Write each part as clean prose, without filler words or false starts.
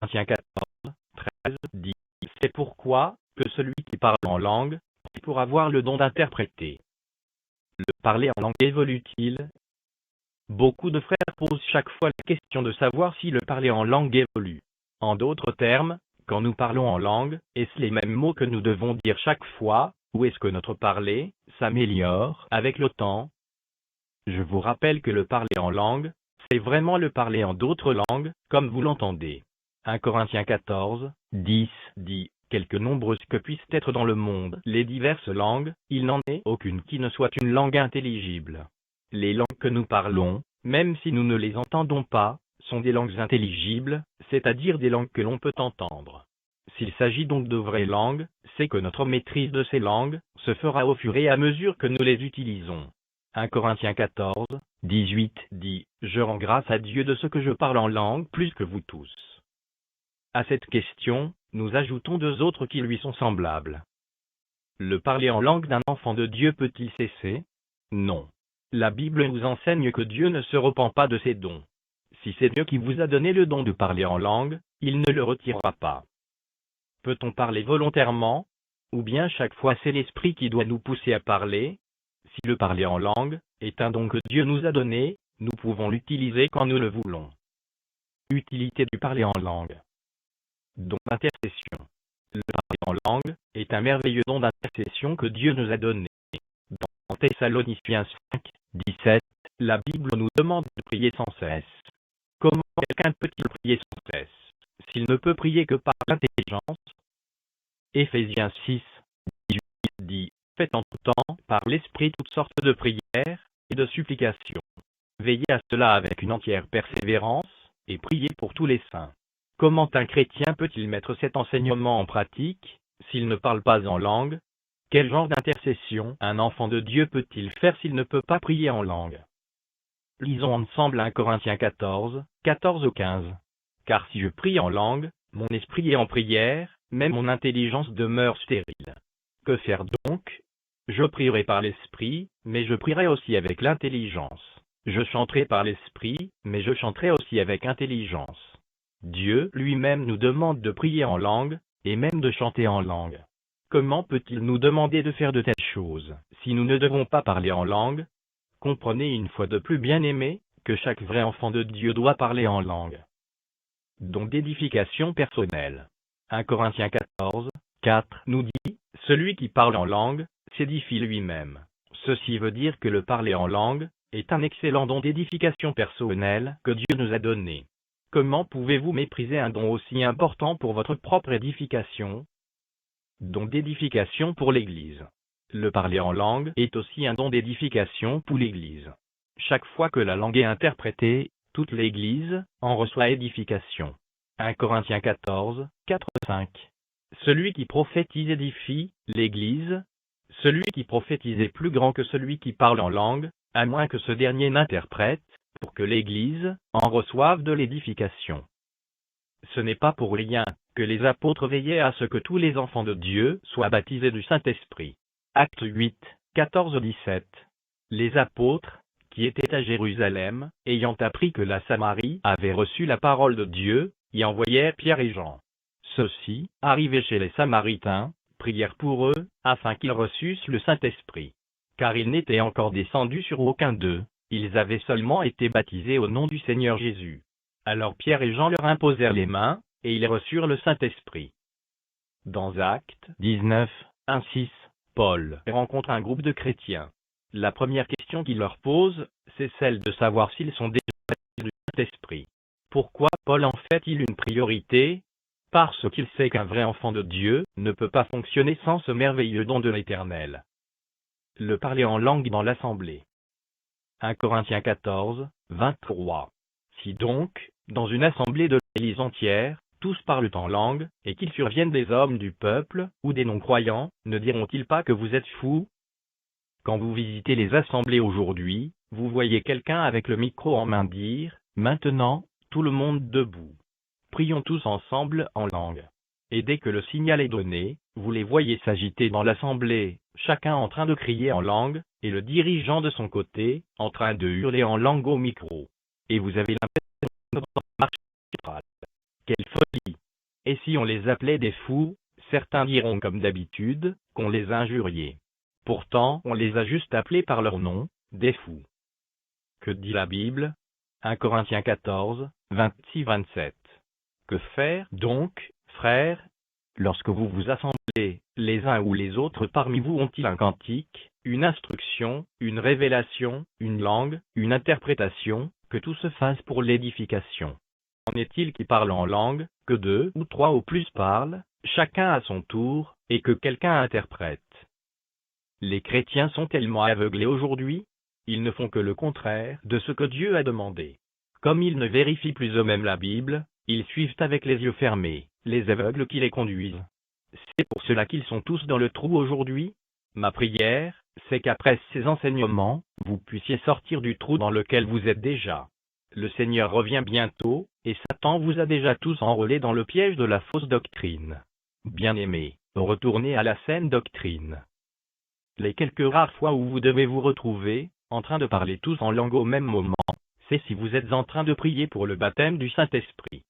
Corinthiens 14, 13 dit « C'est pourquoi que celui qui parle en langue, pour avoir le don d'interpréter. » Le parler en langue évolue-t-il? Beaucoup de frères posent chaque fois la question de savoir si le parler en langue évolue. En d'autres termes, quand nous parlons en langue, est-ce les mêmes mots que nous devons dire chaque fois, ou est-ce que notre parler s'améliore avec le temps? Je vous rappelle que le parler en langue, c'est vraiment le parler en d'autres langues, comme vous l'entendez. 1 Corinthiens 14, 10 dit « Quelque nombreuses que puissent être dans le monde les diverses langues, il n'en est aucune qui ne soit une langue intelligible. » Les langues que nous parlons, même si nous ne les entendons pas, sont des langues intelligibles, c'est-à-dire des langues que l'on peut entendre. S'il s'agit donc de vraies langues, c'est que notre maîtrise de ces langues se fera au fur et à mesure que nous les utilisons. 1 Corinthiens 14, 18 dit « Je rends grâce à Dieu de ce que je parle en langue plus que vous tous. » À cette question, nous ajoutons deux autres qui lui sont semblables. Le parler en langue d'un enfant de Dieu peut-il cesser? Non. La Bible nous enseigne que Dieu ne se repent pas de ses dons. Si c'est Dieu qui vous a donné le don de parler en langue, il ne le retirera pas. Peut-on parler volontairement? Ou bien chaque fois c'est l'Esprit qui doit nous pousser à parler? Si le parler en langue est un don que Dieu nous a donné, nous pouvons l'utiliser quand nous le voulons. Utilité du parler en langue. Don d'intercession. Le parler en langue est un merveilleux don d'intercession que Dieu nous a donné. Dans Thessaloniciens 5, 17, la Bible nous demande de prier sans cesse. Comment quelqu'un peut-il prier sans cesse, s'il ne peut prier que par l'intelligence? Éphésiens 6, 18 dit « Faites en tout temps, par l'Esprit, toutes sortes de prières et de supplications. Veillez à cela avec une entière persévérance, et priez pour tous les saints. » Comment un chrétien peut-il mettre cet enseignement en pratique, s'il ne parle pas en langue? Quel genre d'intercession un enfant de Dieu peut-il faire s'il ne peut pas prier en langue? Lisons ensemble 1 Corinthiens 14, 14 au 15. « Car si je prie en langue, mon esprit est en prière, mais mon intelligence demeure stérile. Que faire donc? Je prierai par l'esprit, mais je prierai aussi avec l'intelligence. Je chanterai par l'esprit, mais je chanterai aussi avec intelligence. » Dieu lui-même nous demande de prier en langue, et même de chanter en langue. Comment peut-il nous demander de faire de telles choses, si nous ne devons pas parler en langue? Comprenez une fois de plus, bien-aimés, que chaque vrai enfant de Dieu doit parler en langue. Don d'édification personnelle. 1 Corinthiens 14, 4 nous dit « Celui qui parle en langue s'édifie lui-même. » Ceci veut dire que le parler en langue est un excellent don d'édification personnelle que Dieu nous a donné. Comment pouvez-vous mépriser un don aussi important pour votre propre édification? Don d'édification pour l'Église. Le parler en langue est aussi un don d'édification pour l'Église. Chaque fois que la langue est interprétée, toute l'Église en reçoit édification. 1 Corinthiens 14, 4, 5. Celui qui prophétise édifie l'Église. Celui qui prophétise est plus grand que celui qui parle en langue, à moins que ce dernier n'interprète, pour que l'Église en reçoive de l'édification. Ce n'est pas pour rien que les apôtres veillaient à ce que tous les enfants de Dieu soient baptisés du Saint-Esprit. Actes 8, 14-17. Les apôtres, qui étaient à Jérusalem, ayant appris que la Samarie avait reçu la parole de Dieu, y envoyèrent Pierre et Jean. Ceux-ci, arrivés chez les Samaritains, prièrent pour eux, afin qu'ils reçussent le Saint-Esprit. Car ils n'étaient encore descendus sur aucun d'eux, ils avaient seulement été baptisés au nom du Seigneur Jésus. Alors Pierre et Jean leur imposèrent les mains, et ils reçurent le Saint-Esprit. Dans Actes 19, 1-6, Paul rencontre un groupe de chrétiens. La première question qu'il leur pose, c'est celle de savoir s'ils sont déjà baptisés du Saint-Esprit. Pourquoi Paul en fait-il une priorité? Parce qu'il sait qu'un vrai enfant de Dieu ne peut pas fonctionner sans ce merveilleux don de l'Éternel. Le parler en langue dans l'assemblée. 1 Corinthiens 14, 23. Si donc, dans une assemblée de l'Église entière, tous parlent en langue, et qu'il survienne des hommes du peuple, ou des non-croyants, ne diront-ils pas que vous êtes fous? Quand vous visitez les assemblées aujourd'hui, vous voyez quelqu'un avec le micro en main dire « Maintenant, tout le monde debout. Prions tous ensemble en langue. » Et dès que le signal est donné, vous les voyez s'agiter dans l'assemblée, chacun en train de crier en langue, et le dirigeant de son côté, en train de hurler en langue au micro. Et vous avez l'impression de marcher. Quelle folie! Et si on les appelait des fous, certains diront comme d'habitude, qu'on les injuriait. Pourtant, on les a juste appelés par leur nom, des fous. Que dit la Bible? 1 Corinthiens 14, 26-27. Que faire donc, frères? Lorsque vous vous assemblez, les uns ou les autres parmi vous ont-ils un cantique, une instruction, une révélation, une langue, une interprétation, que tout se fasse pour l'édification? En est-il qui parle en langue, que 2 ou 3 au plus parlent, chacun à son tour, et que quelqu'un interprète? Les chrétiens sont tellement aveuglés aujourd'hui, ils ne font que le contraire de ce que Dieu a demandé. Comme ils ne vérifient plus eux-mêmes la Bible, ils suivent avec les yeux fermés les aveugles qui les conduisent. C'est pour cela qu'ils sont tous dans le trou aujourd'hui. Ma prière, c'est qu'après ces enseignements, vous puissiez sortir du trou dans lequel vous êtes déjà. Le Seigneur revient bientôt, et Satan vous a déjà tous enrôlés dans le piège de la fausse doctrine. Bien-aimés, retournez à la saine doctrine. Les quelques rares fois où vous devez vous retrouver, en train de parler tous en langue au même moment, c'est si vous êtes en train de prier pour le baptême du Saint-Esprit.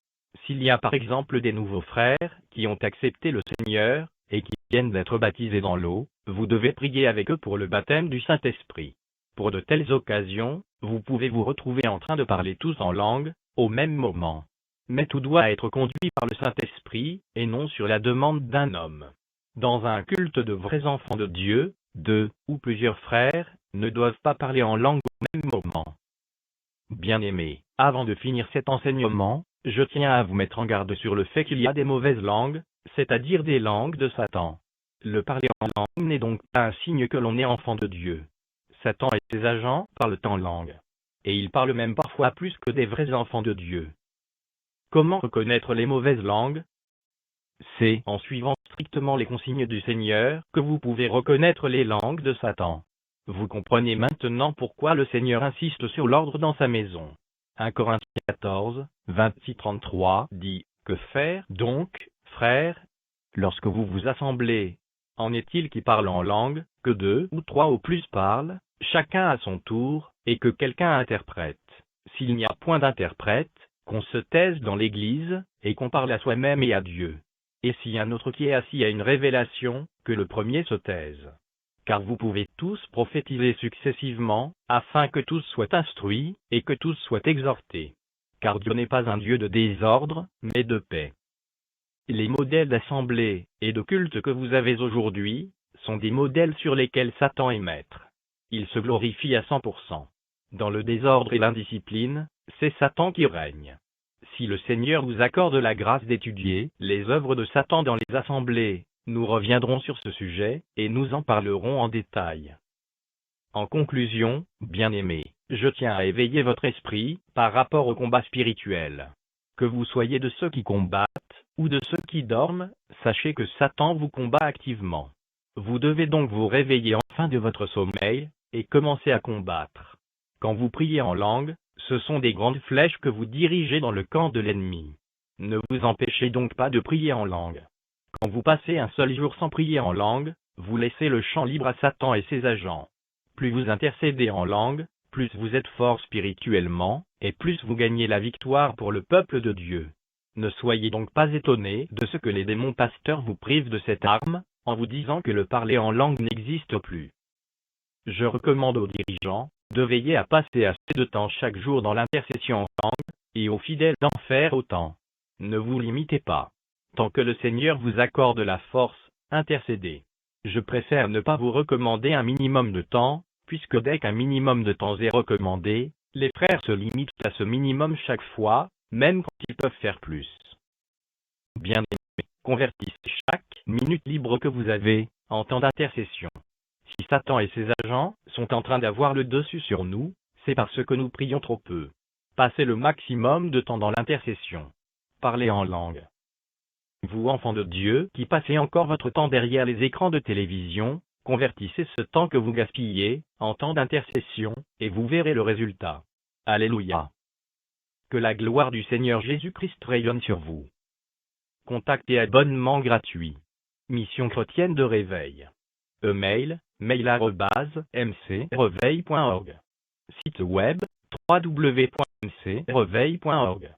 S'il y a par exemple des nouveaux frères qui ont accepté le Seigneur, et qui viennent d'être baptisés dans l'eau, vous devez prier avec eux pour le baptême du Saint-Esprit. Pour de telles occasions, vous pouvez vous retrouver en train de parler tous en langue, au même moment. Mais tout doit être conduit par le Saint-Esprit, et non sur la demande d'un homme. Dans un culte de vrais enfants de Dieu, 2 ou plusieurs frères ne doivent pas parler en langue au même moment. Bien-aimés, avant de finir cet enseignement, je tiens à vous mettre en garde sur le fait qu'il y a des mauvaises langues, c'est-à-dire des langues de Satan. Le parler en langue n'est donc pas un signe que l'on est enfant de Dieu. Satan et ses agents parlent en langue. Et ils parlent même parfois plus que des vrais enfants de Dieu. Comment reconnaître les mauvaises langues? C'est en suivant strictement les consignes du Seigneur que vous pouvez reconnaître les langues de Satan. Vous comprenez maintenant pourquoi le Seigneur insiste sur l'ordre dans sa maison. 1 Corinthiens 14, 26-33 dit, « Que faire donc, frères, lorsque vous vous assemblez? En est-il qui parle en langue, que 2 ou 3 au plus parlent, chacun à son tour, et que quelqu'un interprète? S'il n'y a point d'interprète, qu'on se taise dans l'Église, et qu'on parle à soi-même et à Dieu. Et s'il y a un autre qui est assis à une révélation, que le premier se taise. Car vous pouvez tous prophétiser successivement, afin que tous soient instruits, et que tous soient exhortés. Car Dieu n'est pas un Dieu de désordre, mais de paix. » Les modèles d'assemblée et de culte que vous avez aujourd'hui sont des modèles sur lesquels Satan est maître. Il se glorifie à 100%. Dans le désordre et l'indiscipline, c'est Satan qui règne. Si le Seigneur vous accorde la grâce d'étudier les œuvres de Satan dans les assemblées, nous reviendrons sur ce sujet, et nous en parlerons en détail. En conclusion, bien-aimés, je tiens à éveiller votre esprit par rapport au combat spirituel. Que vous soyez de ceux qui combattent, ou de ceux qui dorment, sachez que Satan vous combat activement. Vous devez donc vous réveiller enfin de votre sommeil, et commencer à combattre. Quand vous priez en langue, ce sont des grandes flèches que vous dirigez dans le camp de l'ennemi. Ne vous empêchez donc pas de prier en langue. Quand vous passez un seul jour sans prier en langue, vous laissez le champ libre à Satan et ses agents. Plus vous intercédez en langue, plus vous êtes fort spirituellement, et plus vous gagnez la victoire pour le peuple de Dieu. Ne soyez donc pas étonnés de ce que les démons pasteurs vous privent de cette arme, en vous disant que le parler en langue n'existe plus. Je recommande aux dirigeants de veiller à passer assez de temps chaque jour dans l'intercession en langue, et aux fidèles d'en faire autant. Ne vous limitez pas. Tant que le Seigneur vous accorde la force, intercédez. Je préfère ne pas vous recommander un minimum de temps, puisque dès qu'un minimum de temps est recommandé, les frères se limitent à ce minimum chaque fois, même quand ils peuvent faire plus. Bien-aimés, convertissez chaque minute libre que vous avez en temps d'intercession. Si Satan et ses agents sont en train d'avoir le dessus sur nous, c'est parce que nous prions trop peu. Passez le maximum de temps dans l'intercession. Parlez en langue. Vous enfants de Dieu qui passez encore votre temps derrière les écrans de télévision, convertissez ce temps que vous gaspillez en temps d'intercession, et vous verrez le résultat. Alléluia. Que la gloire du Seigneur Jésus-Christ rayonne sur vous. Contact et abonnement gratuit. Mission chrétienne de réveil. Email, mail@mcreveil.org. Site web, www.mcreveil.org.